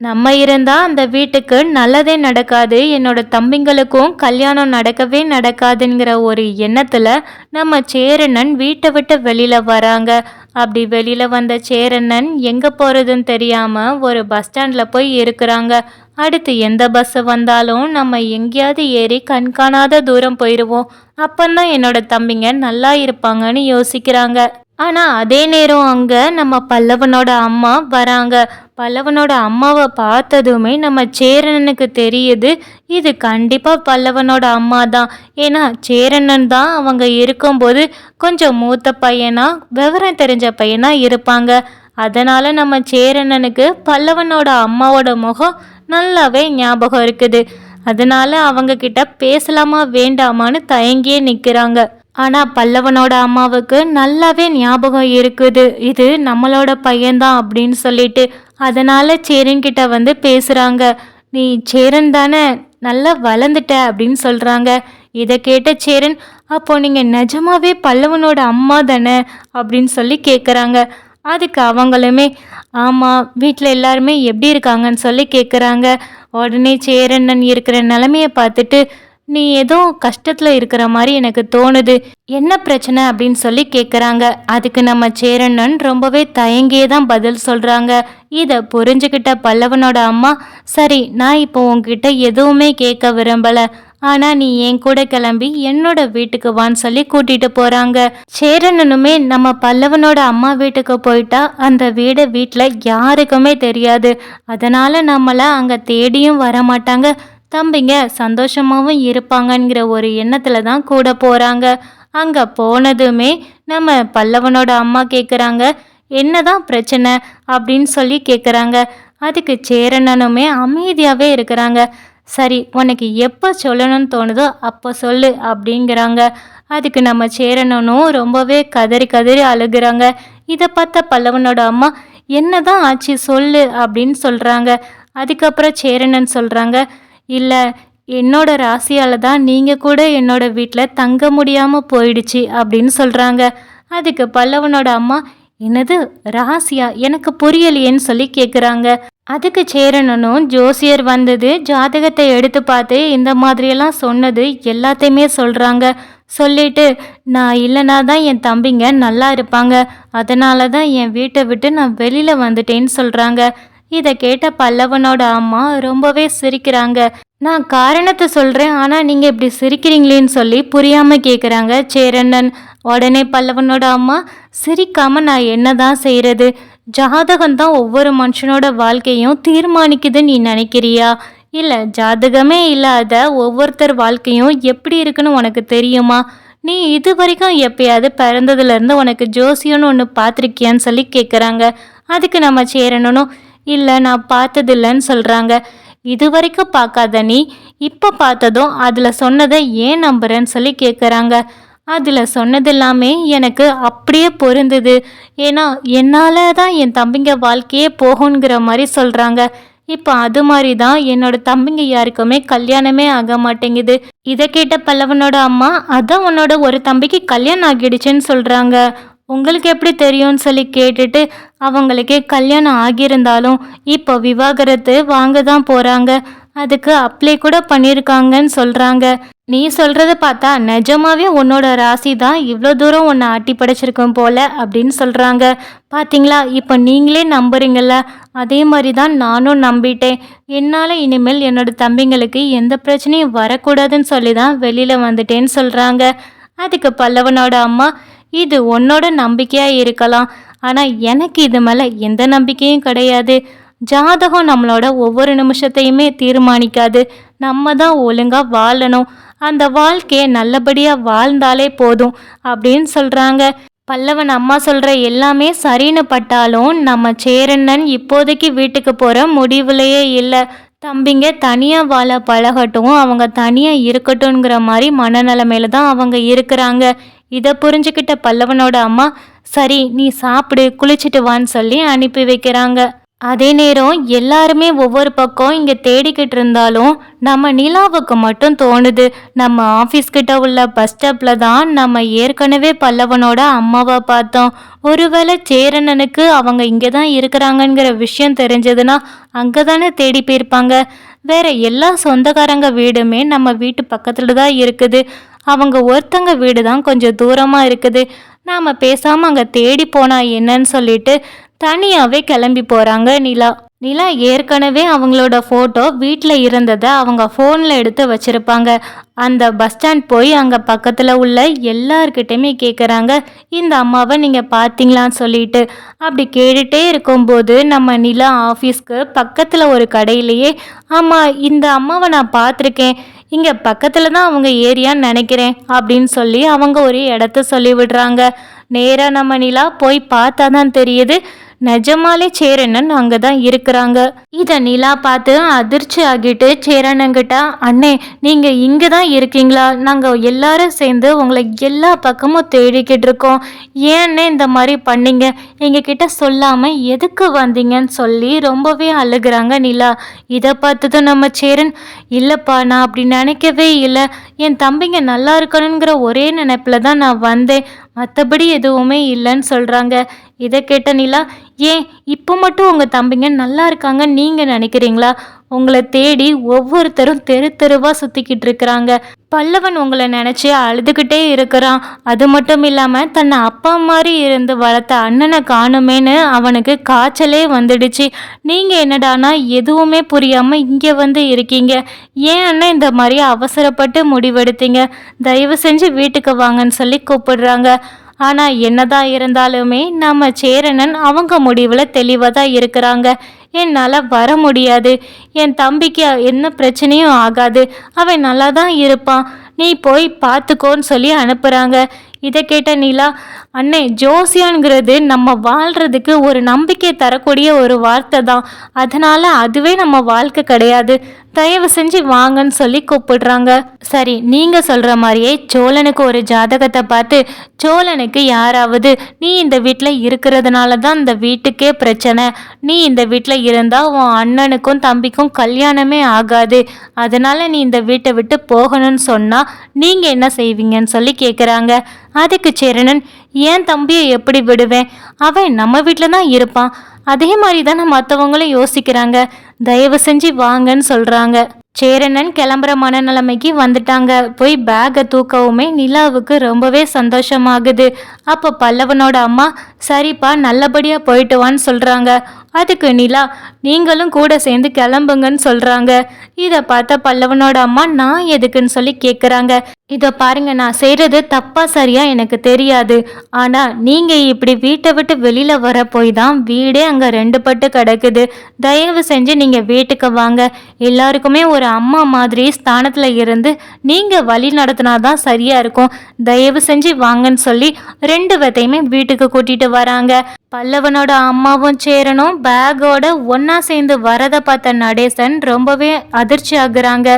நம்ம இருந்தா அந்த வீட்டுக்கு நல்லதே நடக்காது, என்னோட தம்பிங்களுக்கும் கல்யாணம் நடக்கவே நடக்காதுங்கிற ஒரு எண்ணத்துல நம்ம சேரனன் வீட்டை விட்டு வெளியில வராங்க. அப்படி வெளியில வந்த சேரனன் எங்க போறதுன்னு தெரியாம ஒரு பஸ் ஸ்டாண்ட்ல போய் இருக்கிறாங்க. அடுத்து எந்த பஸ் வந்தாலும் நம்ம எங்கேயாவது ஏறி கண்காணாத தூரம் போயிடுவோம், அப்பந்தான் என்னோட தம்பிங்க நல்லா இருப்பாங்கன்னு யோசிக்கிறாங்க. ஆனா அதே நேரம் அங்க நம்ம பல்லவனோட அம்மா வராங்க. பல்லவனோட அம்மாவை பார்த்ததுமே நம்ம சேரனனுக்கு தெரியுது, இது கண்டிப்பா பல்லவனோட அம்மா தான். ஏன்னா சேரனன் தான் அவங்க இருக்கும்போது கொஞ்சம் மூத்த பையனா விவரம் தெரிஞ்ச பையனா இருப்பாங்க. அதனால நம்ம சேரனனுக்கு பல்லவனோட அம்மாவோட முகம் நல்லாவே ஞாபகம் இருக்குது. அதனால அவங்க கிட்ட பேசலாமா வேண்டாமான்னு தயங்கியே நிக்கிறாங்க. ஆனா பல்லவனோட அம்மாவுக்கு நல்லாவே ஞாபகம் இருக்குது, இது நம்மளோட பையன்தான் அப்படின்னு சொல்லிட்டு. அதனால சேரன் கிட்ட வந்து பேசுறாங்க. நீ சேரன் தானே, நல்லா வளர்ந்துட்ட அப்படின்னு சொல்றாங்க. இதை கேட்ட சேரன், அப்போ நீங்க நிஜமாவே பல்லவனோட அம்மா தானே அப்படின்னு சொல்லி கேட்குறாங்க. அதுக்கு அவங்களுமே ஆமாம், வீட்டில் எல்லாருமே எப்படி இருக்காங்கன்னு சொல்லி கேட்குறாங்க. உடனே சேரண்ணன் இருக்கிற நிலமையை பார்த்துட்டு, நீ ஏதோ கஷ்டத்தில் இருக்கிற மாதிரி எனக்கு தோணுது, என்ன பிரச்சனை அப்படின்னு சொல்லி கேட்குறாங்க. அதுக்கு நம்ம சேரண்ணன் ரொம்பவே தயங்கியே தான் பதில் சொல்கிறாங்க. இதை புரிஞ்சுக்கிட்ட பல்லவனோட அம்மா, சரி நான் இப்போ உங்ககிட்ட எதுவுமே கேட்க விரும்பலை, ஆனால் நீ என் கூட கிளம்பி என்னோட வீட்டுக்கு வான்னு சொல்லி கூட்டிகிட்டு போகிறாங்க. சேரனனுமே நம்ம பல்லவனோட அம்மா வீட்டுக்கு போயிட்டா அந்த வீட்டில் யாருக்குமே தெரியாது, அதனால் நம்மளை அங்கே தேடியும் வர மாட்டாங்க, தம்பிங்க சந்தோஷமாகவும் இருப்பாங்கங்கிற ஒரு எண்ணத்தில் தான் கூட போகிறாங்க. அங்கே போனதுமே நம்ம பல்லவனோட அம்மா கேட்குறாங்க, என்னதான் பிரச்சனை அப்படின்னு சொல்லி கேட்குறாங்க. அதுக்கு சேரனனுமே அமைதியாகவே இருக்கிறாங்க. சரி, உனக்கு எப்போ சொல்லணும்னு தோணுதோ அப்போ சொல்லு அப்படிங்கிறாங்க. அதுக்கு நம்ம சேரனனும் ரொம்பவே கதறி கதறி அழுகிறாங்க. இதை பார்த்த பல்லவனோட அம்மா, என்னதான் ஆச்சு சொல்லு அப்படின்னு சொல்கிறாங்க. அதுக்கப்புறம் சேரனன் சொல்கிறாங்க, இல்லை, என்னோட ராசியால் தான் நீங்கள் கூட என்னோட வீட்டில் தங்க முடியாமல் போயிடுச்சு அப்படின்னு சொல்கிறாங்க. அதுக்கு பல்லவனோட அம்மா, என்னது ராசியா, எனக்கு புரியலையேன்னு சொல்லி கேட்குறாங்க. அதுக்கு சேரனனும் ஜோசியர் வந்தது ஜாதகத்தை எடுத்து பார்த்து இந்த மாதிரியெல்லாம் சொன்னது எல்லாத்தையுமே சொல்கிறாங்க. சொல்லிட்டு, நான் இல்லைனா தான் என் தம்பிங்க நல்லா இருப்பாங்க, அதனால தான் என் வீட்டை விட்டு நான் வெளியில் வந்துட்டேன்னு சொல்கிறாங்க. இதை கேட்ட பல்லவனோட அம்மா ரொம்பவே சிரிக்கிறாங்க. நான் காரணத்தை சொல்கிறேன், ஆனால் நீங்கள் இப்படி சிரிக்கிறீங்களேன்னு சொல்லி புரியாமல் கேட்குறாங்க சேரண்ணன். உடனே பல்லவனோட அம்மா, சிரிக்காமல் நான் என்ன தான் செய்கிறது, ஜாதகம் தான் ஒவ்வொரு மனுஷனோட வாழ்க்கையும் தீர்மானிக்குதுன்னு நீ நினைக்கிறியா? இல்லை, ஜாதகமே இல்லாத ஒவ்வொருத்தர் வாழ்க்கையும் எப்படி இருக்குன்னு உனக்கு தெரியுமா? நீ இது வரைக்கும் எப்பயாவது பிறந்ததுலேருந்து உனக்கு ஜோசியம்னு ஒன்று பார்த்துருக்கியான்னு சொல்லி கேட்குறாங்க. அதுக்கு நம்ம சேரணும், இல்லை நான் பார்த்ததில்லைன்னு சொல்கிறாங்க. இது வரைக்கும் பார்க்காத நீ இப்போ பார்த்ததும் அதில் சொன்னதை ஏன் நம்புறேன்னு சொல்லி கேட்குறாங்க. அதில் சொன்னது எல்லாமே எனக்கு அப்படியே பொருந்துது, ஏன்னா என்னால் தான் என் தம்பிங்க வாழ்க்கையே போகுங்கிற மாதிரி சொல்கிறாங்க. இப்போ அது மாதிரி தான் என்னோட தம்பிங்க யாருக்குமே கல்யாணமே ஆக மாட்டேங்குது. இதை கேட்ட பல்லவனோட அம்மா, அதான் உன்னோட ஒரு தம்பிக்கு கல்யாணம் ஆகிடுச்சுன்னு சொல்கிறாங்க, உங்களுக்கு எப்படி தெரியும்னு சொல்லி கேட்டுட்டு, அவங்களுக்கே கல்யாணம் ஆகியிருந்தாலும் இப்போ விவாகரத்து வாங்க தான் போகிறாங்க, அதுக்கு அப்ளை கூட பண்ணியிருக்காங்கன்னு சொல்கிறாங்க. நீ சொல்கிறத பார்த்தா நிஜமாவே உன்னோட ராசி தான் இவ்வளோ தூரம் உன்னை ஆட்டி படைச்சிருக்கும் போல அப்படின்னு சொல்கிறாங்க. பார்த்தீங்களா, இப்போ நீங்களே நம்புறீங்கள, அதே மாதிரி தான் நானும் நம்பிட்டேன். என்னால் இனிமேல் என்னோட தம்பிங்களுக்கு எந்த பிரச்சனையும் வரக்கூடாதுன்னு சொல்லி தான் வெளியில் வந்துட்டேன்னு சொல்கிறாங்க. அதுக்கு பல்லவனோட அம்மா, இது உன்னோட நம்பிக்கையாக இருக்கலாம், ஆனால் எனக்கு இது மேலே எந்த நம்பிக்கையும் கிடையாது. ஜாதகம் நம்மளோட ஒவ்வொரு நிமிஷத்தையுமே தீர்மானிக்காது, நம்ம தான் ஒழுங்காக வாழணும், அந்த வாழ்க்கையை நல்லபடியாக வாழ்ந்தாலே போதும் அப்படின்னு சொல்கிறாங்க. பல்லவன் அம்மா சொல்கிற எல்லாமே சரின்னு பட்டாலும் நம்ம சேரண்ணன் இப்போதைக்கு வீட்டுக்கு போகிற முடிவுலையே இல்லை. தம்பிங்க தனியாக வாழ பழகட்டும், அவங்க தனியாக இருக்கட்டும்ங்கிற மாதிரி மனநிலைமையில தான் அவங்க இருக்கிறாங்க. இதை புரிஞ்சுக்கிட்ட பல்லவனோட அம்மா, சரி நீ சாப்பிடு, குளிச்சுட்டு வான்னு சொல்லி அனுப்பி வைக்கிறாங்க. அதே நேரம் எல்லாருமே ஒவ்வொரு பக்கம் இங்க தேடிக்கிட்டு இருந்தாலும் நம்ம நிலாவுக்கு மட்டும் தோணுது நம்ம ஆபீஸ் கிட்ட உள்ள பஸ் ஸ்டாப்ல தான் நம்ம ஏற்கனவே பல்லவனோட அம்மாவை பார்த்தோம். ஒருவேளை சேரனனுக்கு அவங்க இங்கதான் இருக்கிறாங்கங்கிற விஷயம் தெரிஞ்சதுன்னா அங்கதானே தேடி போயிருப்பாங்க. வேற எல்லா சொந்தக்காரங்க வீடுமே நம்ம வீட்டு பக்கத்துல தான் இருக்குது. அவங்க ஒருத்தங்க வீடு தான் கொஞ்சம் தூரமா இருக்குது. நாம பேசாம அங்க தேடி போனா என்னன்னு சொல்லிட்டு தனியாவே கிளம்பி போறாங்க நிலா. நிலா ஏற்கனவே அவங்களோட ஃபோட்டோ வீட்டில் இருந்ததை அவங்க ஃபோனில் எடுத்து வச்சுருப்பாங்க. அந்த பஸ் ஸ்டாண்ட் போய் அங்கே பக்கத்தில் உள்ள எல்லார்கிட்டையுமே கேட்குறாங்க, இந்த அம்மாவை நீங்கள் பார்த்தீங்களான்னு சொல்லிட்டு. அப்படி கேட்டுகிட்டே இருக்கும்போது நம்ம நிலா ஆஃபீஸ்க்கு பக்கத்தில் ஒரு கடையிலேயே, ஆமாம் இந்த அம்மாவை நான் பார்த்துருக்கேன், இங்கே பக்கத்தில் தான் அவங்க ஏரியான்னு நினைக்கிறேன் அப்படின்னு சொல்லி அவங்க ஒரு இடத்த சொல்லி விடுறாங்க. நேராக நம்ம நிலா போய் பார்த்தா தான் தெரியுது, நிஜமாலே சேரனன் அங்கே தான் இருக்கிறாங்க. இதை நிலா பார்த்து அதிர்ச்சி ஆகிட்டு சேரனங்கிட்ட, அண்ணே நீங்கள் இங்கே தான் இருக்கீங்களா? நாங்கள் எல்லாரும் சேர்ந்து உங்களை எல்லா பக்கமும் தேடிக்கிட்டு இருக்கோம். ஏன்னே இந்த மாதிரி பண்ணீங்க? எங்ககிட்ட சொல்லாமல் எதுக்கு வந்தீங்கன்னு சொல்லி ரொம்பவே அழுகிறாங்க நிலா. இதை பார்த்ததும் நம்ம சேரன், இல்லைப்பா நான் அப்படி நினைக்கவே இல்லை, என் தம்பிங்க நல்லா இருக்கணுங்கிற ஒரே நினைப்பில் தான் நான் வந்தேன், மற்றபடி எதுவுமே இல்லைன்னு சொல்கிறாங்க. இதை கேட்ட நிலா, ஏன் இப்போ மட்டும் உங்கள் தம்பிங்க நல்லா இருக்காங்க நீங்கள் நினைக்கிறீங்களா? உங்களை தேடி ஒவ்வொருத்தரும் தெரு தெருவாக சுற்றிக்கிட்டு இருக்கிறாங்க. பல்லவன் உங்களை நினச்சி அழுதுகிட்டே இருக்கிறான். அது மட்டும் இல்லாமல் தன்னை அப்பா மாதிரி இருந்து வளர்த்த அண்ணனை காணுமேன்னு அவனுக்கு காய்ச்சலே வந்துடுச்சு. நீங்கள் என்னடானா எதுவுமே புரியாமல் இங்கே வந்து இருக்கீங்க. ஏன் அண்ணன் இந்த மாதிரி அவசரப்பட்டு முடிவெடுத்தீங்க? தயவு செஞ்சு வீட்டுக்கு வாங்கன்னு சொல்லி கூப்பிடுறாங்க. ஆனால் என்னதான் இருந்தாலுமே நம்ம சேரனன் அவங்க முடிவில் தெளிவாக தான் இருக்கிறாங்க. என்னால் வர முடியாது, என் தம்பிக்கு என்ன பிரச்சனையும் ஆகாது, அவன் நல்லா தான் இருப்பான், நீ போய் பார்த்துக்கோன்னு சொல்லி அனுப்புகிறாங்க. இதை கேட்ட நிலா, அண்ணே ஜோசியான்ங்கிறது நம்ம வாழ்கிறதுக்கு ஒரு நம்பிக்கை தரக்கூடிய ஒரு வார்த்தை தான், அதனால் அதுவே நம்ம வாழ்க்கை கிடையாது, தயவு செஞ்சு வாங்கன்னு சொல்லி கூப்பிடுறாங்க. சரி நீங்கள் சொல்கிற மாதிரியே சோழனுக்கு ஒரு ஜாதகத்தை பார்த்து, சோழனுக்கு யாராவது நீ இந்த வீட்டில் இருக்கிறதுனால தான் இந்த வீட்டுக்கே பிரச்சனை, நீ இந்த வீட்டில் இருந்தால் உன் அண்ணனுக்கும் தம்பிக்கும் கல்யாணமே ஆகாது, அதனால் நீ இந்த வீட்டை விட்டு போகணும்னு சொன்னால் நீங்கள் என்ன செய்வீங்கன்னு சொல்லி கேட்குறாங்க. அதுக்கு சேரனன், ஏன் தம்பியை எப்படி விடுவேன், அவன் நம்ம வீட்டில் தான் இருப்பான், அதே மாதிரி தானே மற்றவங்களும் யோசிக்கிறாங்க, தயவு செஞ்சு வாங்கன்னு சொல்கிறாங்க. சேரனன் கிளம்புற மனநிலைமைக்கு வந்துட்டாங்க. போய் பேக்கை தூக்கவுமே நிலாவுக்கு ரொம்பவே சந்தோஷமாகுது. அப்போ பல்லவனோட அம்மா, சரிப்பா நல்லபடியாக போயிட்டு வான்னு சொல்கிறாங்க. அதுக்கு நிலா, நீங்களும் கூட சேர்ந்து கிளம்புங்கன்னு சொல்கிறாங்க. இதை பார்த்த பல்லவனோட அம்மா, நான் எதுக்குன்னு சொல்லி கேட்குறாங்க. இதை பாருங்க, நான் செய்கிறது தப்பா சரியா எனக்கு தெரியாது, ஆனால் நீங்கள் இப்படி வீட்டை விட்டு வெளியில் வர போய் தான் வீடே அங்கே 2 பட்டு கிடக்குது, தயவு செஞ்சு நீங்கள் வீட்டுக்கு வாங்க, எல்லாருக்குமே ஒரு அம்மா மாதிரி ஸ்தானத்தில் இருந்து நீங்கள் வழி நடத்தினாதான் சரியாக இருக்கும், தயவு செஞ்சு வாங்கன்னு சொல்லி 2 பேத்தையுமே வீட்டுக்கு கூட்டிகிட்டு வராங்க. பல்லவனோட அம்மாவும் சேரனும் பேக்கோட ஒன்றா சேர்ந்து வரதை பார்த்த நடேசன் ரொம்பவே அதிர்ச்சி ஆகுறாங்க.